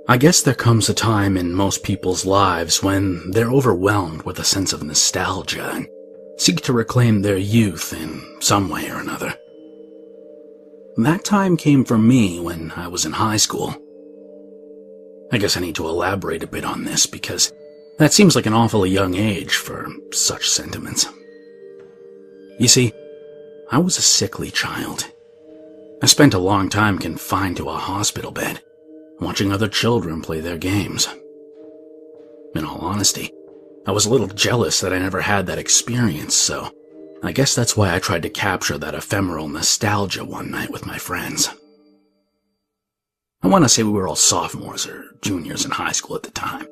I guess there comes a time in most people's lives when they're overwhelmed with a sense of nostalgia and seek to reclaim their youth in some way or another. That time came for me when I was in high school. I guess I need to elaborate a bit on this because that seems like an awfully young age for such sentiments. You see, I was a sickly child. I spent a long time confined to a hospital bed, watching other children play their games. In all honesty, I was a little jealous that I never had that experience, so I guess that's why I tried to capture that ephemeral nostalgia one night with my friends. I want to say we were all sophomores or juniors in high school at the time.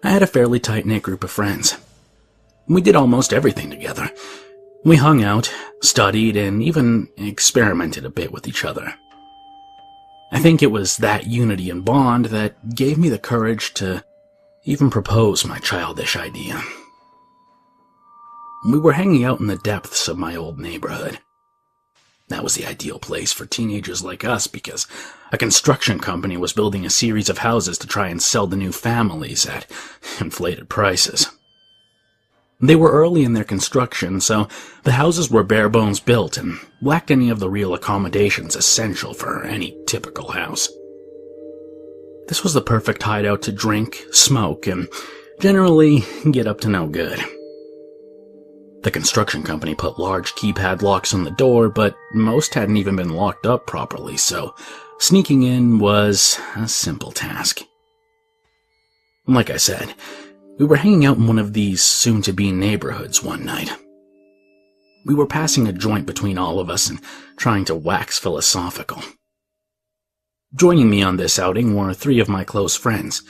I had a fairly tight-knit group of friends. We did almost everything together. We hung out, studied, and even experimented a bit with each other. I think it was that unity and bond that gave me the courage to even propose my childish idea. We were hanging out in the depths of my old neighborhood. That was the ideal place for teenagers like us because a construction company was building a series of houses to try and sell to new families at inflated prices. They were early in their construction, so the houses were bare bones built and lacked any of the real accommodations essential for any typical house. This was the perfect hideout to drink, smoke, and generally get up to no good. The construction company put large keypad locks on the door, but most hadn't even been locked up properly, so sneaking in was a simple task. Like I said, we were hanging out in one of these soon-to-be neighborhoods one night. We were passing a joint between all of us and trying to wax philosophical. Joining me on this outing were three of my close friends.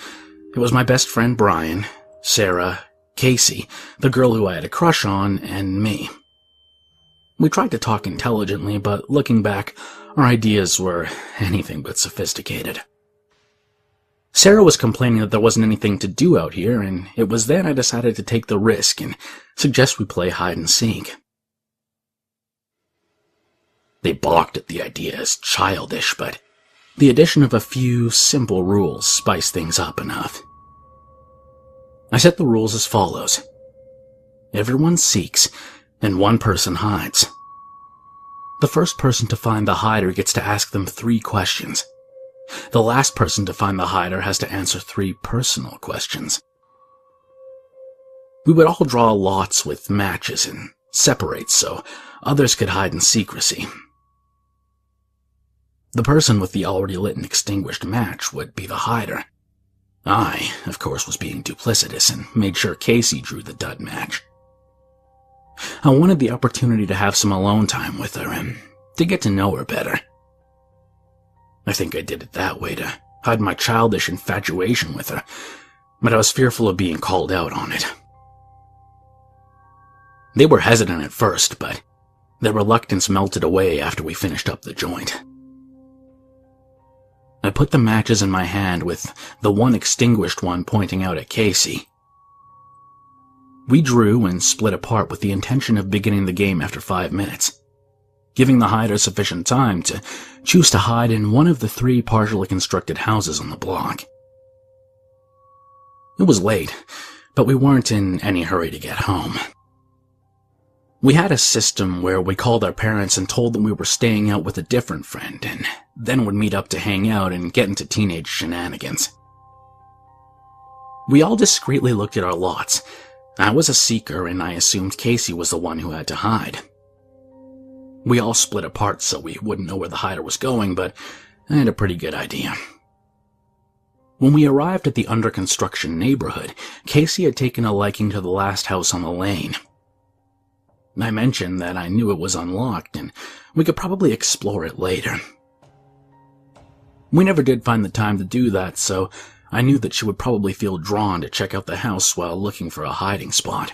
It was my best friend Brian, Sarah, Casey, the girl who I had a crush on, and me. We tried to talk intelligently, but looking back, our ideas were anything but sophisticated. Sarah was complaining that there wasn't anything to do out here, and it was then I decided to take the risk and suggest we play hide and seek. They balked at the idea as childish, but the addition of a few simple rules spiced things up enough. I set the rules as follows. Everyone seeks, and one person hides. The first person to find the hider gets to ask them 3 questions. The last person to find the hider has to answer 3 personal questions. We would all draw lots with matches and separate so others could hide in secrecy. The person with the already lit and extinguished match would be the hider. I, of course, was being duplicitous and made sure Casey drew the dud match. I wanted the opportunity to have some alone time with her and to get to know her better. I think I did it that way to hide my childish infatuation with her, but I was fearful of being called out on it. They were hesitant at first, but their reluctance melted away after we finished up the joint. I put the matches in my hand with the one extinguished one pointing out at Casey. We drew and split apart with the intention of beginning the game after 5 minutes, giving the hider sufficient time to choose to hide in one of the 3 partially constructed houses on the block. It was late, but we weren't in any hurry to get home. We had a system where we called our parents and told them we were staying out with a different friend, and then would meet up to hang out and get into teenage shenanigans. We all discreetly looked at our lots. I was a seeker, and I assumed Casey was the one who had to hide. We all split apart so we wouldn't know where the hider was going, but I had a pretty good idea. When we arrived at the under-construction neighborhood, Casey had taken a liking to the last house on the lane. I mentioned that I knew it was unlocked, and we could probably explore it later. We never did find the time to do that, so I knew that she would probably feel drawn to check out the house while looking for a hiding spot.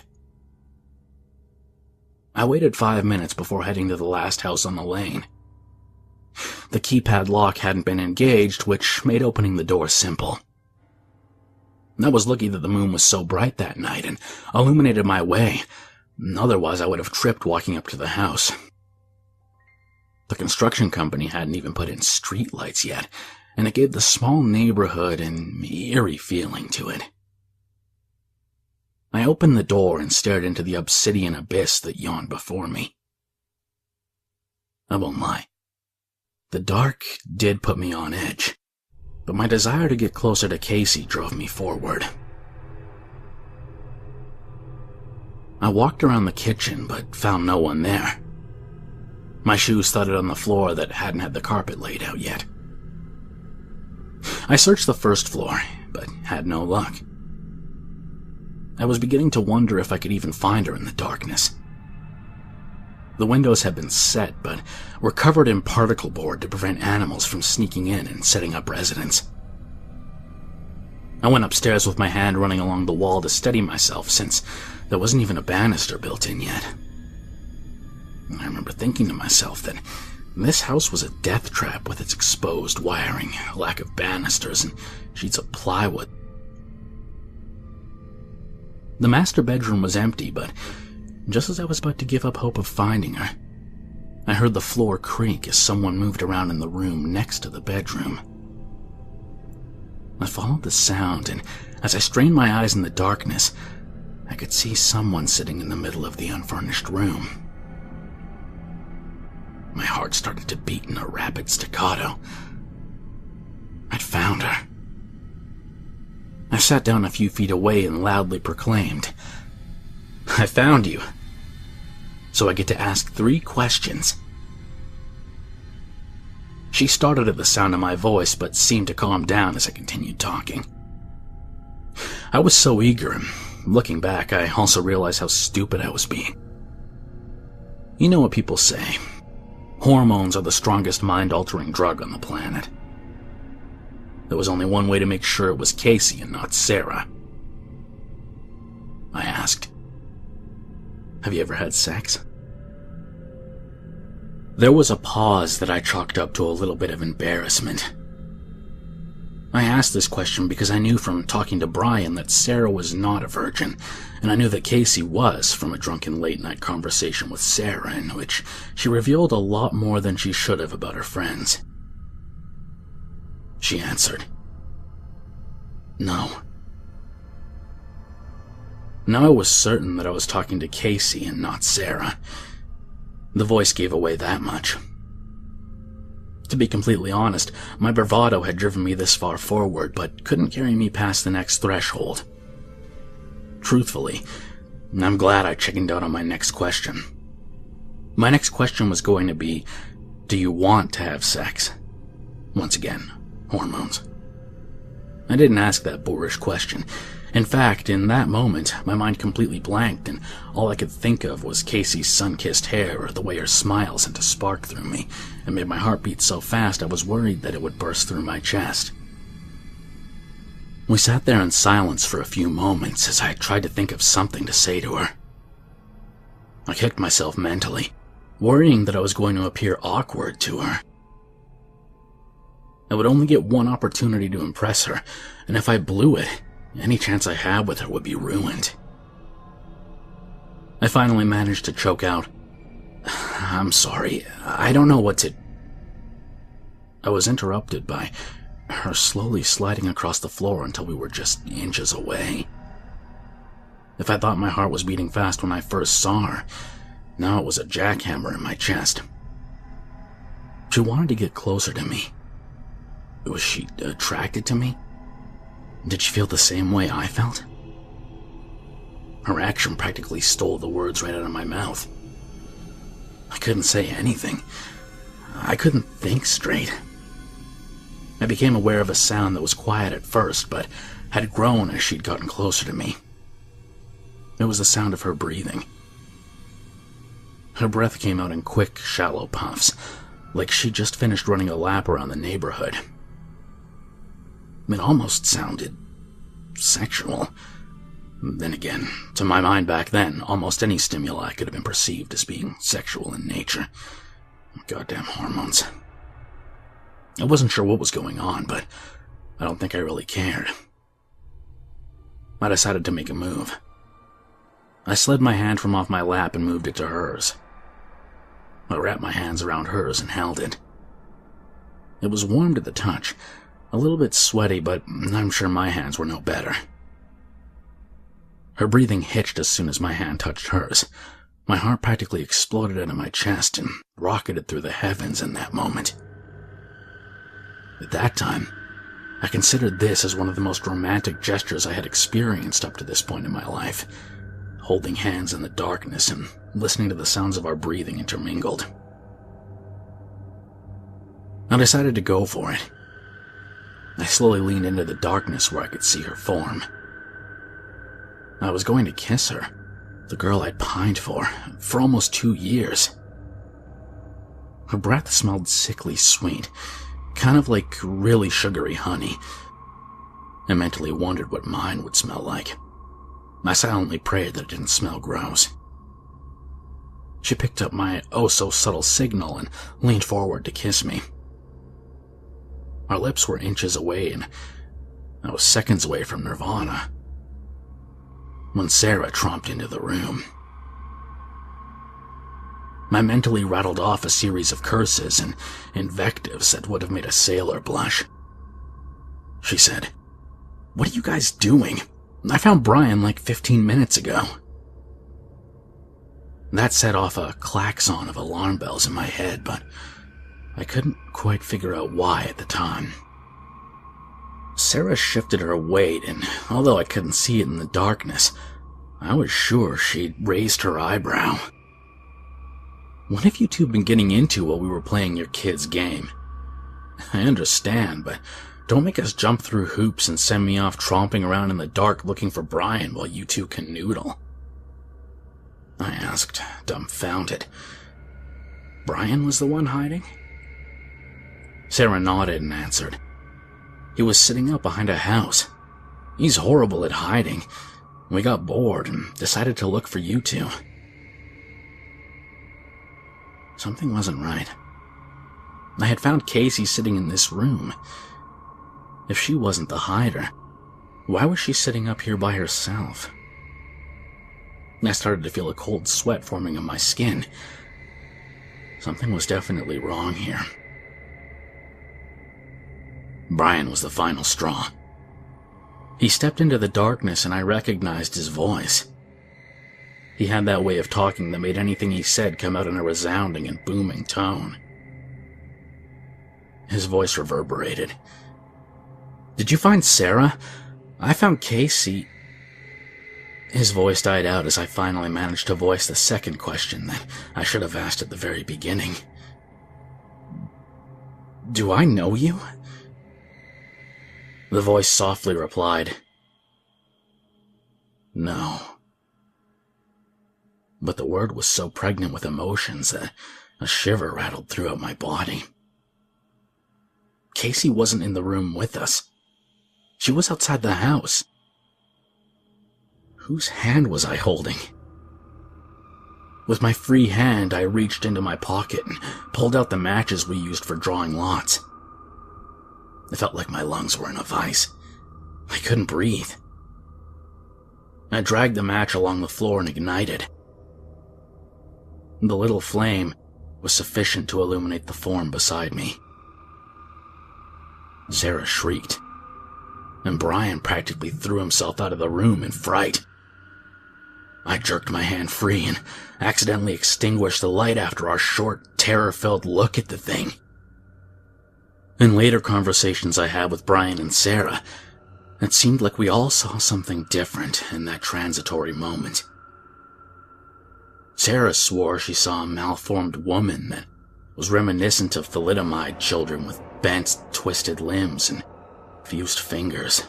I waited 5 minutes before heading to the last house on the lane. The keypad lock hadn't been engaged, which made opening the door simple. I was lucky that the moon was so bright that night and illuminated my way. Otherwise, I would have tripped walking up to the house. The construction company hadn't even put in street lights yet, and it gave the small neighborhood an eerie feeling to it. I opened the door and stared into the obsidian abyss that yawned before me. I won't lie. The dark did put me on edge, but my desire to get closer to Casey drove me forward. I walked around the kitchen, but found no one there. My shoes thudded on the floor that hadn't had the carpet laid out yet. I searched the first floor, but had no luck. I was beginning to wonder if I could even find her in the darkness. The windows had been set, but were covered in particle board to prevent animals from sneaking in and setting up residence. I went upstairs with my hand running along the wall to steady myself, since there wasn't even a banister built in yet. I remember thinking to myself that this house was a death trap with its exposed wiring, lack of banisters, and sheets of plywood. The master bedroom was empty, but just as I was about to give up hope of finding her, I heard the floor creak as someone moved around in the room next to the bedroom. I followed the sound, and as I strained my eyes in the darkness, I could see someone sitting in the middle of the unfurnished room. My heart started to beat in a rapid staccato. I'd found her. I sat down a few feet away and loudly proclaimed, "I found you. So I get to ask 3 questions." She started at the sound of my voice, but seemed to calm down as I continued talking. I was so eager, and looking back, I also realized how stupid I was being. You know what people say. Hormones are the strongest mind-altering drug on the planet. There was only one way to make sure it was Casey and not Sarah. I asked, "Have you ever had sex?" There was a pause that I chalked up to a little bit of embarrassment. I asked this question because I knew from talking to Brian that Sarah was not a virgin, and I knew that Casey was from a drunken late-night conversation with Sarah in which she revealed a lot more than she should have about her friends. She answered, "No." Now I was certain that I was talking to Casey and not Sarah. The voice gave away that much. To be completely honest, my bravado had driven me this far forward, but couldn't carry me past the next threshold. Truthfully, I'm glad I chickened out on my next question. My next question was going to be, do you want to have sex? Once again, hormones. I didn't ask that boorish question. In fact, in that moment, my mind completely blanked, and all I could think of was Casey's sun-kissed hair or the way her smile sent a spark through me, and made my heart beat so fast I was worried that it would burst through my chest. We sat there in silence for a few moments as I tried to think of something to say to her. I kicked myself mentally, worrying that I was going to appear awkward to her. I would only get one opportunity to impress her, and if I blew it, any chance I had with her would be ruined. I finally managed to choke out, "I'm sorry, I don't know what to..." I was interrupted by her slowly sliding across the floor until we were just inches away. If I thought my heart was beating fast when I first saw her, now it was a jackhammer in my chest. She wanted to get closer to me. Was she attracted to me? Did she feel the same way I felt? Her action practically stole the words right out of my mouth. I couldn't say anything. I couldn't think straight. I became aware of a sound that was quiet at first, but had grown as she'd gotten closer to me. It was the sound of her breathing. Her breath came out in quick, shallow puffs, like she'd just finished running a lap around the neighborhood. It almost sounded sexual. Then again, to my mind back then, almost any stimuli could have been perceived as being sexual in nature. Goddamn hormones. I wasn't sure what was going on, but I don't think I really cared. I decided to make a move. I slid my hand from off my lap and moved it to hers. I wrapped my hands around hers and held it. It was warm to the touch, A little bit sweaty, but I'm sure my hands were no better. Her breathing hitched as soon as my hand touched hers. My heart practically exploded out of my chest and rocketed through the heavens in that moment. At that time, I considered this as one of the most romantic gestures I had experienced up to this point in my life, holding hands in the darkness and listening to the sounds of our breathing intermingled. I decided to go for it. I slowly leaned into the darkness where I could see her form. I was going to kiss her, the girl I'd pined for almost 2 years. Her breath smelled sickly sweet, kind of like really sugary honey. I mentally wondered what mine would smell like. I silently prayed that it didn't smell gross. She picked up my oh-so-subtle signal and leaned forward to kiss me. Our lips were inches away, and I was seconds away from nirvana when Sarah tromped into the room. I mentally rattled off a series of curses and invectives that would have made a sailor blush. She said, "What are you guys doing? I found Brian like 15 minutes ago." That set off a klaxon of alarm bells in my head, but I couldn't quite figure out why at the time. Sarah shifted her weight, and although I couldn't see it in the darkness, I was sure she'd raised her eyebrow. "What have you two been getting into while we were playing your kid's game? I understand, but don't make us jump through hoops and send me off tromping around in the dark looking for Brian while you two canoodle," I asked, dumbfounded. Brian was the one hiding? Sarah nodded and answered. "He was sitting up behind a house. He's horrible at hiding. We got bored and decided to look for you two." Something wasn't right. I had found Casey sitting in this room. If she wasn't the hider, why was she sitting up here by herself? I started to feel a cold sweat forming on my skin. Something was definitely wrong here. Brian was the final straw. He stepped into the darkness and I recognized his voice. He had that way of talking that made anything he said come out in a resounding and booming tone. His voice reverberated. "Did you find Sarah? I found Casey." His voice died out as I finally managed to voice the second question that I should have asked at the very beginning. "Do I know you?" The voice softly replied, "No." But the word was so pregnant with emotions that a shiver rattled throughout my body. Casey wasn't in the room with us. She was outside the house. Whose hand was I holding? With my free hand, I reached into my pocket and pulled out the matches we used for drawing lots. It felt like my lungs were in a vice. I couldn't breathe. I dragged the match along the floor and ignited. The little flame was sufficient to illuminate the form beside me. Sarah shrieked, and Brian practically threw himself out of the room in fright. I jerked my hand free and accidentally extinguished the light after our short, terror-filled look at the thing. In later conversations I had with Brian and Sarah, it seemed like we all saw something different in that transitory moment. Sarah swore she saw a malformed woman that was reminiscent of thalidomide children with bent, twisted limbs and fused fingers.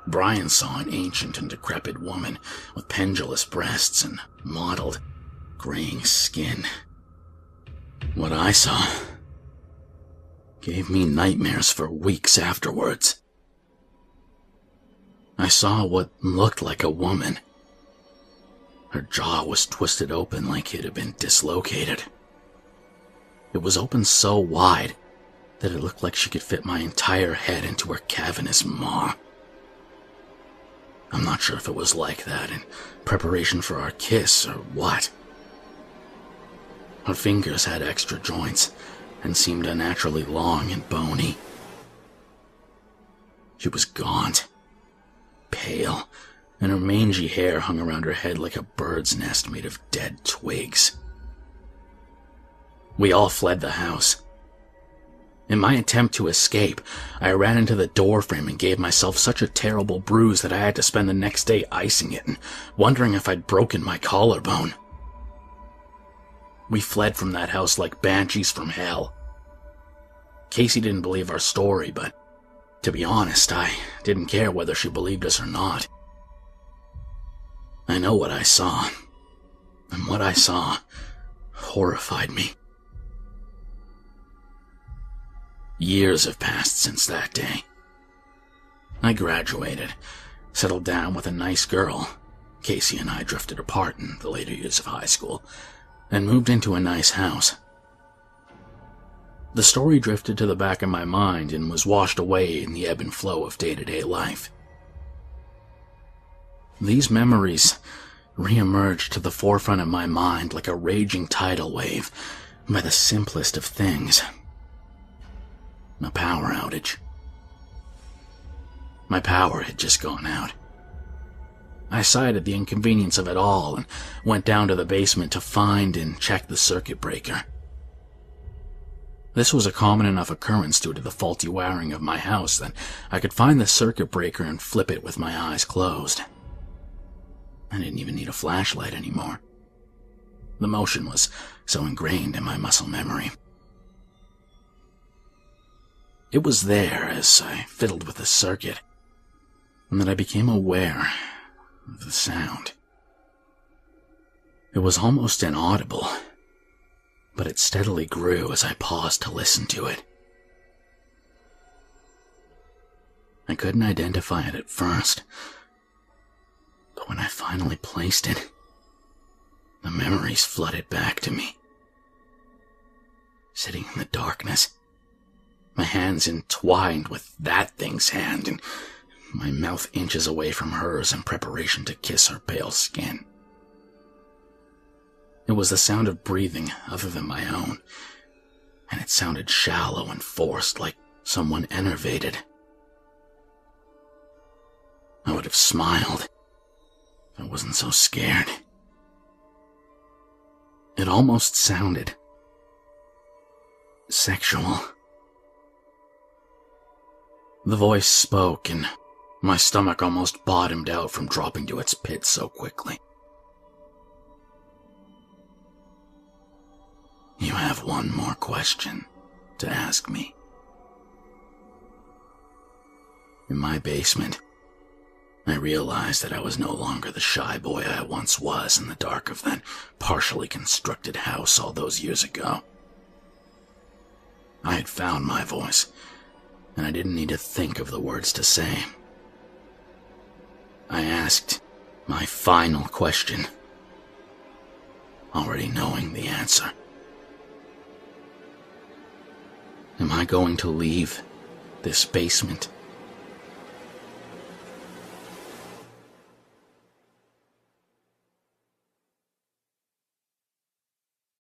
Brian saw an ancient and decrepit woman with pendulous breasts and mottled, graying skin. What I saw gave me nightmares for weeks afterwards. I saw what looked like a woman. Her jaw was twisted open like it had been dislocated. It was open so wide that it looked like she could fit my entire head into her cavernous maw. I'm not sure if it was like that in preparation for our kiss or what. Her fingers had extra joints and seemed unnaturally long and bony, She was gaunt, pale, and her mangy hair hung around her head like a bird's nest made of dead twigs. We all fled the house. In my attempt to escape, I ran into the doorframe and gave myself such a terrible bruise that I had to spend the next day icing it and wondering if I'd broken my collarbone. We fled from that house like banshees from hell. Casey didn't believe our story, but to be honest, I didn't care whether she believed us or not. I know what I saw, and what I saw horrified me. Years have passed since that day. I graduated, settled down with a nice girl. Casey and I drifted apart in the later years of high school, and moved into a nice house. The story drifted to the back of my mind and was washed away in the ebb and flow of day-to-day life. These memories re-emerged to the forefront of my mind like a raging tidal wave by the simplest of things. A power outage. My power had just gone out. I sighed at the inconvenience of it all and went down to the basement to find and check the circuit breaker. This was a common enough occurrence due to the faulty wiring of my house that I could find the circuit breaker and flip it with my eyes closed. I didn't even need a flashlight anymore. The motion was so ingrained in my muscle memory. It was there as I fiddled with the circuit, and that I became aware of the sound. It was almost inaudible, but it steadily grew as I paused to listen to it. I couldn't identify it at first, but when I finally placed it, the memories flooded back to me. Sitting in the darkness, my hands entwined with that thing's hand, and my mouth inches away from hers in preparation to kiss her pale skin. It was the sound of breathing other than my own, and it sounded shallow and forced, like someone enervated. I would have smiled if I wasn't so scared. It almost sounded sexual. The voice spoke, and my stomach almost bottomed out from dropping to its pit so quickly. You have one more question to ask me. In my basement, I realized that I was no longer the shy boy I once was in the dark of that partially constructed house all those years ago. I had found my voice, and I didn't need to think of the words to say. I asked my final question, already knowing the answer. Am I going to leave this basement